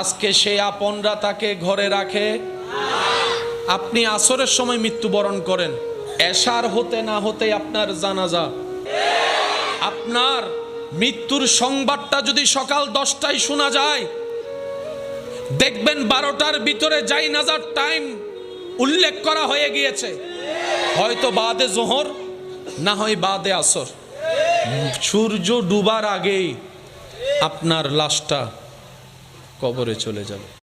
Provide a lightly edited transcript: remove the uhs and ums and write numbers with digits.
আজকে সেই আপনরা তাকে ঘরে রাখে। আপনি আসরের সময় মৃত্যুবরণ করেন, এশার হতে না হতে আপনার জানাজা। আপনার মৃত্যুর সংবাদটা যদি সকাল 10টায় শোনা যায়, দেখবেন 12টার ভিতরে জানাজার টাইম উল্লেখ করা হয়ে গিয়েছে, হয়তো বাদে জোহর, না হয় বাদে আসর। সূর্য ডুবার আগেই আপনার লাশটা কবরে চলে যাবে।